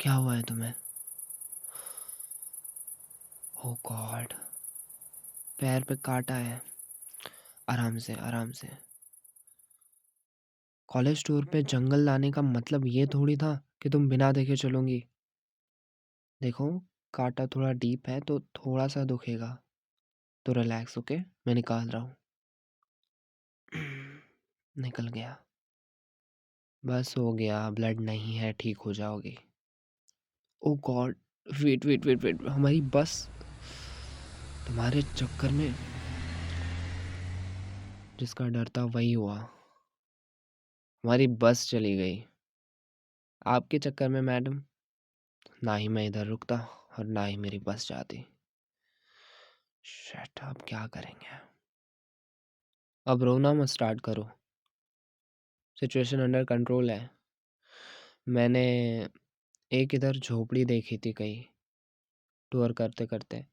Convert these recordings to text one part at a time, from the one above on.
क्या हुआ है तुम्हें? ओह गॉड, पैर पे काटा है। आराम से आराम से। कॉलेज टूर पे जंगल लाने का मतलब ये थोड़ी था कि तुम बिना देखे चलोगी। देखो, काटा थोड़ा डीप है तो थोड़ा सा दुखेगा, तो रिलैक्स। ओके, मैं निकाल रहा हूँ। निकल गया। बस हो गया, ब्लड नहीं है, ठीक हो जाओगी। Oh God, wait wait wait wait, हमारी बस तुम्हारे चक्कर में जिसका डर था वही हुआ। हमारी बस चली गई आपके चक्कर में मैडम। ना ही मैं इधर रुकता और ना ही मेरी बस जाती। शिट, अब क्या करेंगे? अब रोना मत स्टार्ट करो, सिचुएशन अंडर कंट्रोल है। मैंने एक इधर झोपड़ी देखी थी कहीं टूर करते करते,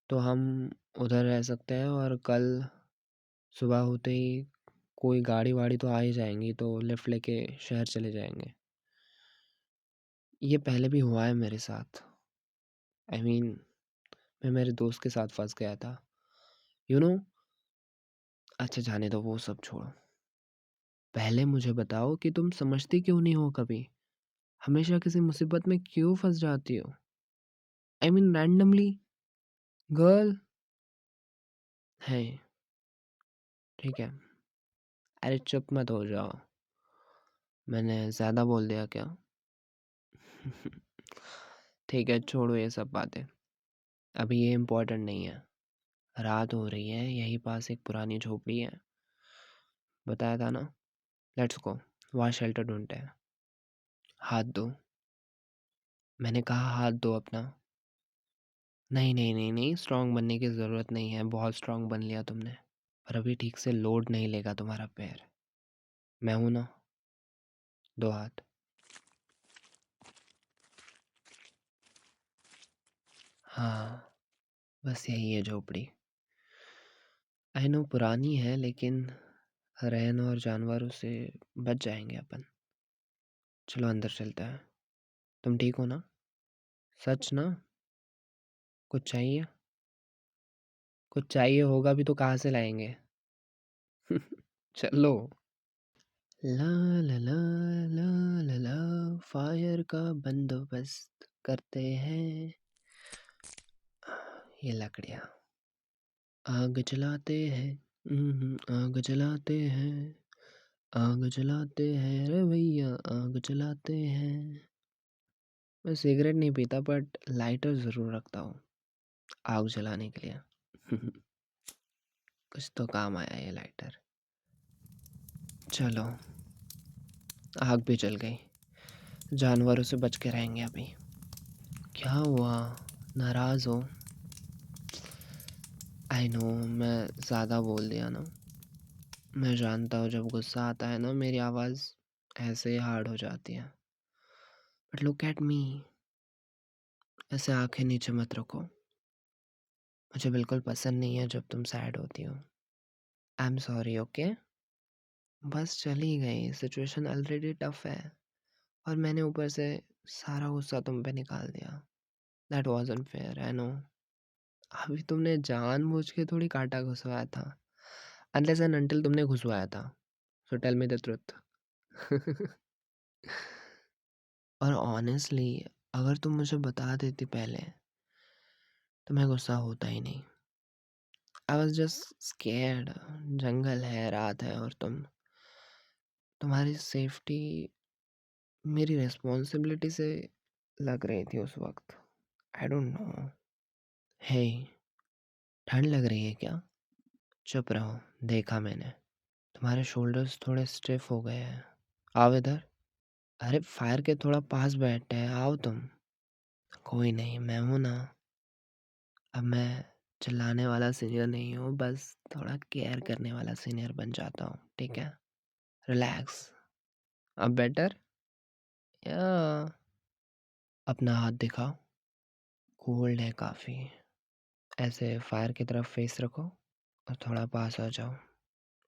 तो हम उधर रह सकते हैं और कल सुबह होते ही कोई गाड़ी वाड़ी तो आ ही जाएंगी, तो लिफ्ट लेके शहर चले जाएंगे। ये पहले भी हुआ है मेरे साथ। आई मीन, मैं मेरे दोस्त के साथ फंस गया था, यू नो। अच्छा जाने दो, वो सब छोड़ो। पहले मुझे बताओ कि तुम समझती क्यों नहीं हो कभी? हमेशा किसी मुसीबत में क्यों फंस जाती हो? I mean randomly. गर्ल है, ठीक है। अरे चुप मत हो जाओ, मैंने ज़्यादा बोल दिया क्या? ठीक है, छोड़ो ये सब बातें, अभी ये इम्पोर्टेंट नहीं है। रात हो रही है, यहीं पास एक पुरानी झोपड़ी है, बताया था ना। लेट्स गो, वहाँ शेल्टर ढूंढते हैं। हाथ दो। मैंने कहा हाथ दो अपना। नहीं नहीं नहीं नहीं, स्ट्रांग बनने की ज़रूरत नहीं है, बहुत स्ट्रांग बन लिया तुमने। पर अभी ठीक से लोड नहीं लेगा तुम्हारा पैर। मैं हूं ना। दो हाथ। हाँ, बस यही है झोपड़ी। आई नो पुरानी है, लेकिन रैन और जानवरों से बच जाएंगे अपन। चलो अंदर चलते हैं। तुम ठीक हो ना? सच ना? कुछ चाहिए? कुछ चाहिए होगा भी तो कहाँ से लाएंगे? चलो। ला ला ला ला ला ला, फायर का बंदोबस्त करते हैं। ये लकड़ियाँ, आग जलाते हैं। आग जलाते हैं, आग जलाते हैं रे भैया, आग जलाते हैं। मैं सिगरेट नहीं पीता, बट लाइटर ज़रूर रखता हूँ आग जलाने के लिए। कुछ तो काम आया ये लाइटर। चलो, आग भी जल गई, जानवरों से बच के रहेंगे अभी। क्या हुआ, नाराज़ हो? आई नो, मैं ज़्यादा बोल दिया ना। मैं जानता हूँ जब गुस्सा आता है ना, मेरी आवाज़ ऐसे ही हार्ड हो जाती है। बट लुक एट मी, ऐसे आंखें नीचे मत रखो। मुझे बिल्कुल पसंद नहीं है जब तुम सैड होती हो। आई एम सॉरी, ओके। बस चली गई, सिचुएशन ऑलरेडी टफ है और मैंने ऊपर से सारा गुस्सा तुम पे निकाल दिया। That was unfair, I know. अभी तुमने जानबूझ के थोड़ी कांटा घुसवाया था, अनलेस एंड अनटिल तुमने घुसवाया था। So tell me the truth. और ऑनेस्टली, अगर तुम मुझे बता देती पहले, तो मैं गुस्सा होता ही नहीं। I was just scared. जंगल है, रात है, और तुम्हारी सेफ्टी मेरी रिस्पॉन्सिबिलिटी से लग रही थी उस वक्त। आई डोंट नो। हे, ठंड लग रही है क्या? चुप रहो, देखा मैंने, तुम्हारे शोल्डर्स थोड़े स्टिफ हो गए हैं। आओ इधर। अरे फायर के थोड़ा पास बैठते हैं, आओ तुम। कोई नहीं, मैं हूं ना। अब मैं चिल्लाने वाला सीनियर नहीं हूँ, बस थोड़ा केयर करने वाला सीनियर बन जाता हूँ, ठीक है? रिलैक्स। अब बेटर? या अपना हाथ दिखाओ। कोल्ड है काफ़ी। ऐसे फायर की तरफ फेस रखो और थोड़ा पास आ जाओ।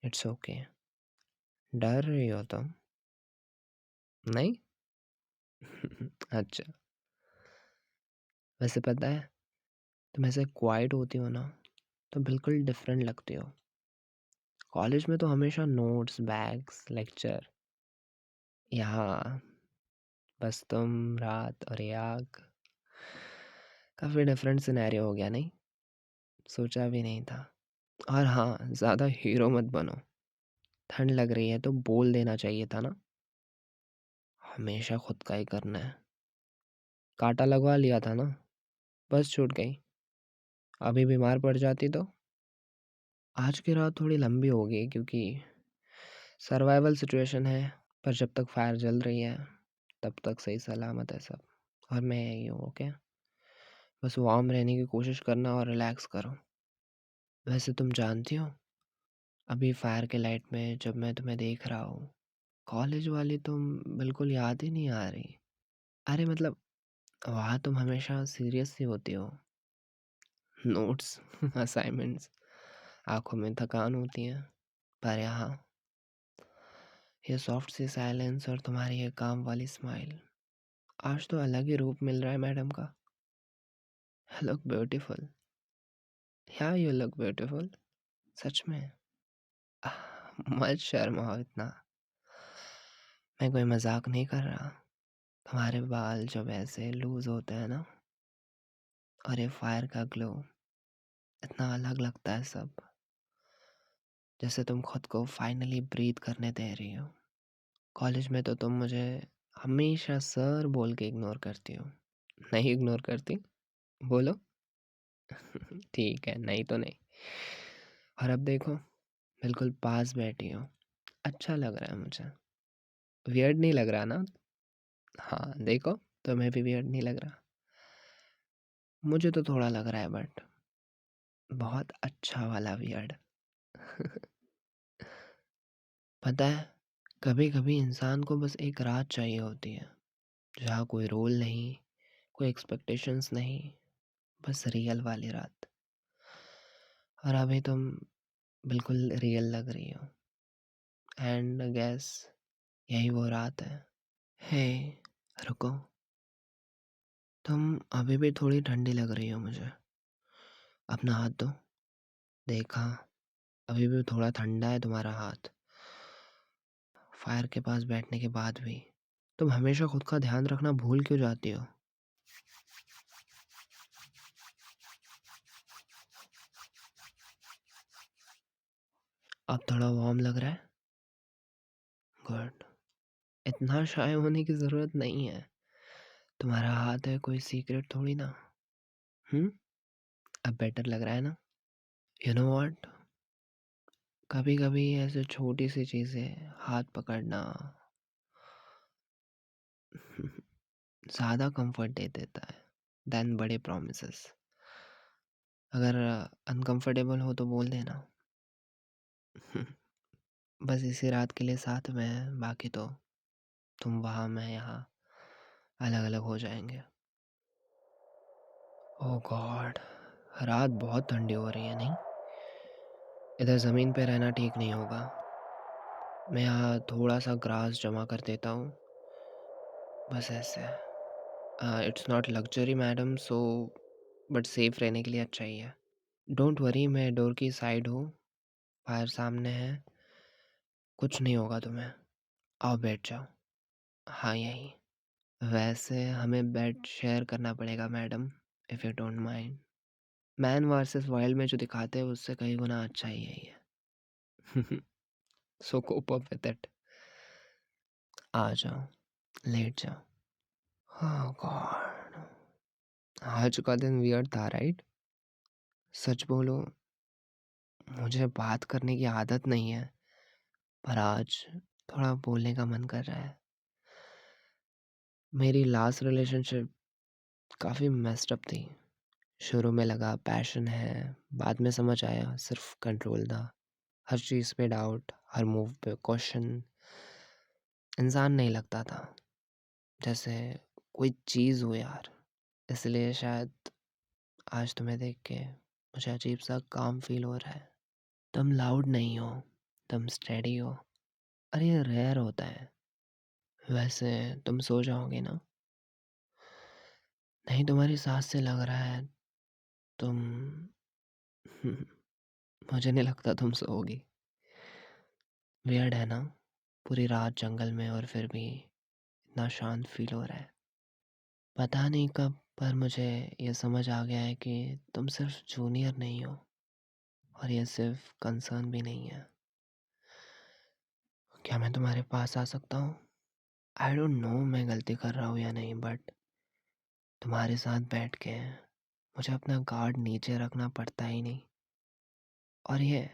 It's okay. डर रही हो तुम? नहीं? अच्छा, वैसे पता है तुम ऐसे क्वाइट होती हो ना तो बिल्कुल डिफरेंट लगती हो। कॉलेज में तो हमेशा नोट्स, बैग्स, लेक्चर। यहाँ बस तुम, रात और ये आग। काफ़ी डिफरेंट सिनेरियो हो गया नहीं? सोचा भी नहीं था। और हाँ, ज़्यादा हीरो मत बनो। ठंड लग रही है तो बोल देना चाहिए था ना। हमेशा खुद का ही करना है। काँटा लगवा लिया था ना, बस छूट गई। अभी बीमार पड़ जाती तो? आज की रात थोड़ी लंबी होगी क्योंकि सर्वाइवल सिचुएशन है, पर जब तक फायर जल रही है, तब तक सही सलामत है सब। और मैं यही हूँ, ओके? बस वार्म रहने की कोशिश करना और रिलैक्स करो। वैसे तुम जानती हो, अभी फायर के लाइट में जब मैं तुम्हें देख रहा हूँ, कॉलेज वाली तुम बिल्कुल याद ही नहीं आ रही। अरे मतलब वहाँ तुम हमेशा सीरियस सी होती हो। नोट्स, असाइनमेंट्स, आँखों में थकान होती है। पर यहाँ ये सॉफ्ट सी साइलेंस और तुम्हारी ये काम वाली स्माइल, आज तो अलग ही रूप मिल रहा है मैडम का। Look beautiful. या यू लुक ब्यूटीफुल। सच में। आह, मत शर्माओ इतना। मैं कोई मजाक नहीं कर रहा। तुम्हारे बाल जब ऐसे लूज होते हैं ना, और ये फायर का ग्लो, इतना अलग लगता है सब। जैसे तुम खुद को फाइनली ब्रीथ करने दे रही हो। कॉलेज में तो तुम मुझे हमेशा सर बोल के इग्नोर करती हो। नहीं इग्नोर करती? बोलो। ठीक है, नहीं तो नहीं। और अब देखो, बिल्कुल पास बैठी हो। अच्छा लग रहा है मुझे। वियर्ड नहीं लग रहा ना? हाँ देखो, तुम्हें भी वियर्ड नहीं लग रहा। मुझे तो थोड़ा लग रहा है, बट बहुत अच्छा वाला वियर्ड। पता है, कभी कभी इंसान को बस एक रात चाहिए होती है, जहाँ कोई रोल नहीं, कोई एक्सपेक्टेशंस नहीं, बस रियल वाली रात। और अभी तुम बिल्कुल रियल लग रही हो। एंड गैस यही वो रात है। हे, रुको। तुम अभी भी थोड़ी ठंडी लग रही हो मुझे। अपना हाथ दो। देखा, अभी भी थोड़ा ठंडा है तुम्हारा हाथ। फायर के पास बैठने के बाद भी तुम हमेशा खुद का ध्यान रखना भूल क्यों जाती हो? अब थोड़ा वार्म लग रहा है? गुड। इतना शाय होने की ज़रूरत नहीं है। तुम्हारा हाथ है, कोई सीक्रेट थोड़ी ना। हम्म। अब बेटर लग रहा है ना? यू नो व्हाट, कभी कभी ऐसे छोटी सी चीज़ें, हाथ पकड़ना, ज़्यादा कंफर्ट दे देता है देन बड़े प्रॉमिसेस। अगर अनकंफर्टेबल हो तो बोल देना। बस इसी रात के लिए साथ में है, बाकी तो तुम वहाँ मैं यहाँ, अलग अलग हो जाएंगे। ओह गॉड, रात बहुत ठंडी हो रही है नहीं? इधर ज़मीन पे रहना ठीक नहीं होगा। मैं यहाँ थोड़ा सा ग्रास जमा कर देता हूँ, बस ऐसे। It's not luxury madam, so but safe रहने के लिए अच्छा ही है। डोंट वरी, मैं डोर की साइड हूँ, फायर सामने है, कुछ नहीं होगा तुम्हें। आओ बैठ जाओ। हाँ यही। वैसे हमें बेड शेयर करना पड़ेगा madam, if you don't mind. Man versus wild में जो दिखाते हैं उससे कई गुना अच्छा ही है ये। सो कोप अप विद इट। आ जाओ, लेट जाओ। ओह गॉड, आज का दिन वियर्ड था राइट? सच बोलो, मुझे बात करने की आदत नहीं है, पर आज थोड़ा बोलने का मन कर रहा है। मेरी लास्ट रिलेशनशिप काफ़ी मेस्ड अप थी। शुरू में लगा पैशन है, बाद में समझ आया सिर्फ कंट्रोल था। हर चीज़ पे डाउट, हर मूव पे क्वेश्चन। इंसान नहीं लगता था, जैसे कोई चीज़ हो यार। इसलिए शायद आज तुम्हें देख के मुझे अजीब सा काम फील हो रहा है। तुम लाउड नहीं हो, तुम स्टेडी हो। और ये रेयर होता है। वैसे तुम सो जाओगे ना? नहीं, तुम्हारी सांस से लग रहा है तुम मुझे नहीं लगता तुम सोओगी। वियर्ड है ना? पूरी रात जंगल में और फिर भी इतना शांत फील हो रहा है। पता नहीं कब पर मुझे ये समझ आ गया है कि तुम सिर्फ जूनियर नहीं हो, और ये सिर्फ कंसर्न भी नहीं है। क्या मैं तुम्हारे पास आ सकता हूँ? आई डोंट नो मैं गलती कर रहा हूँ या नहीं, बट तुम्हारे साथ बैठ के मुझे अपना गार्ड नीचे रखना पड़ता ही नहीं। और ये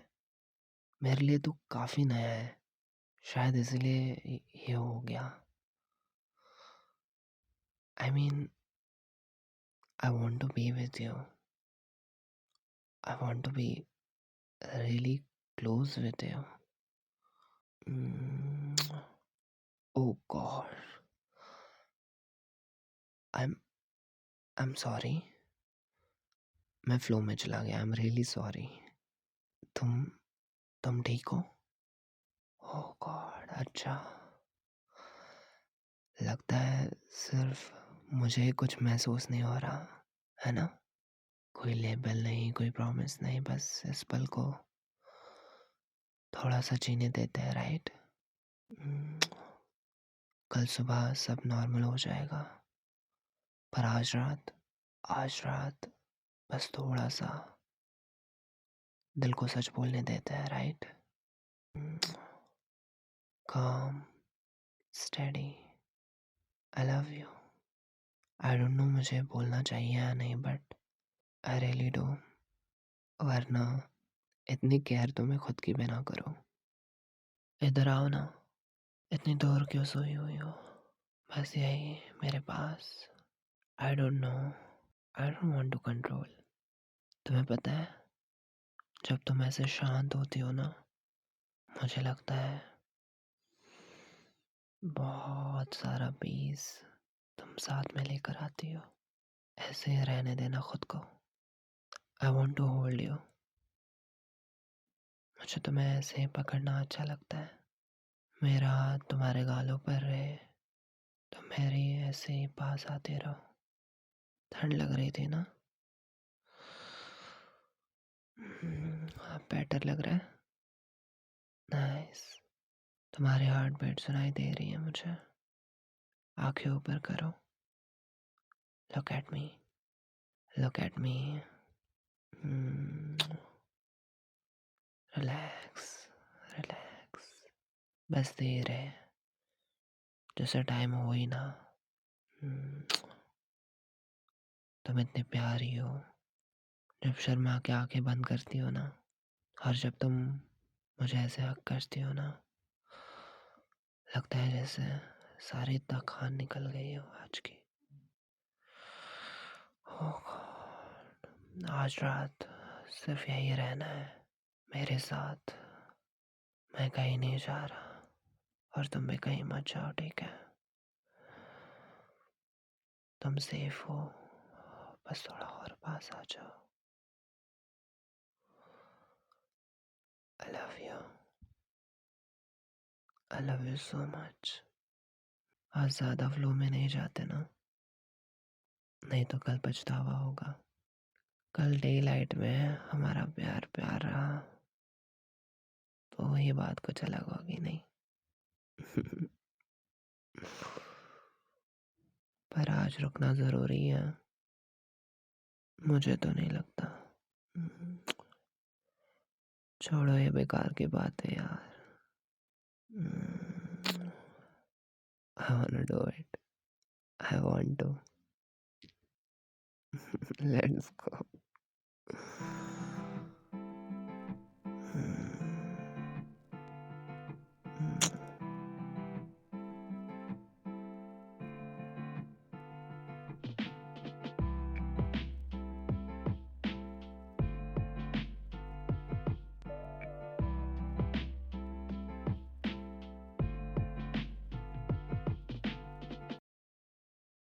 मेरे लिए तो काफ़ी नया है, शायद इसलिए ये हो गया। I mean, I want to be with you. I want to be really close with you. Oh God, I am sorry. मैं फ्लो में चला गया। I am really sorry. तुम ठीक हो? ओह गॉड, अच्छा। लगता है सिर्फ मुझे कुछ महसूस नहीं हो रहा, है ना? कोई लेबल नहीं, कोई प्रॉमिस नहीं, बस इस पल को थोड़ा सा जीने देते हैं, राइट? कल सुबह सब नॉर्मल हो जाएगा, पर आज रात बस थोड़ा सा दिल को सच बोलने देते हैं, राइट? काम, steady, I love you. I don't no मुझे बोलना चाहिए या नहीं, बट आई रियली डू। वरना इतनी केयर तो मैं खुद की भी ना करूँ। इधर आओ ना। इतनी दूर क्यों सोई हुई हो? बस यही मेरे पास। I don't know, I don't want to control. तुम्हें पता है, जब तुम ऐसे शांत होती हो ना, मुझे लगता है बहुत सारा पीस तुम साथ में लेकर आती हो। ऐसे ही रहने देना खुद को। I want to hold you. मुझे तुम्हें ऐसे ही पकड़ना अच्छा लगता है। मेरा हाथ तुम्हारे गालों पर रहे, तुम मेरे ऐसे ही पास आते रहो। ठंड लग रही थी ना? अब बेटर लग रहा है। नाइस। तुम्हारी हार्ट बीट सुनाई दे रही है मुझे। आंखें ऊपर करो। Look at me, look at me. Relax, relax. बस देर है, जैसे टाइम हो ही ना। हम्म, तुम इतनी प्यारी हो। जब शर्मा के आंखें बंद करती हो ना, और जब तुम मुझे ऐसे हक करती हो ना, लगता है जैसे सारी थकान निकल गई हो आज की। ओह गॉड, आज रात सिर्फ यही रहना है मेरे साथ। मैं कहीं नहीं जा रहा, और तुम भी कहीं मत जाओ, ठीक है? तुम सेफ हो, बस थोड़ा और पास आ जाओ। I love you, I love you so much. आज ज़्यादा फ्लो में नहीं जाते ना, नहीं तो कल पछतावा होगा। कल डे लाइट में हमारा प्यार प्यार रहा, तो ये बात कुछ अलग होगी नहीं। पर आज रुकना ज़रूरी है, मुझे तो नहीं लगता। छोड़ो ये बेकार की बात है यार। I want do it, I want to. Let's go.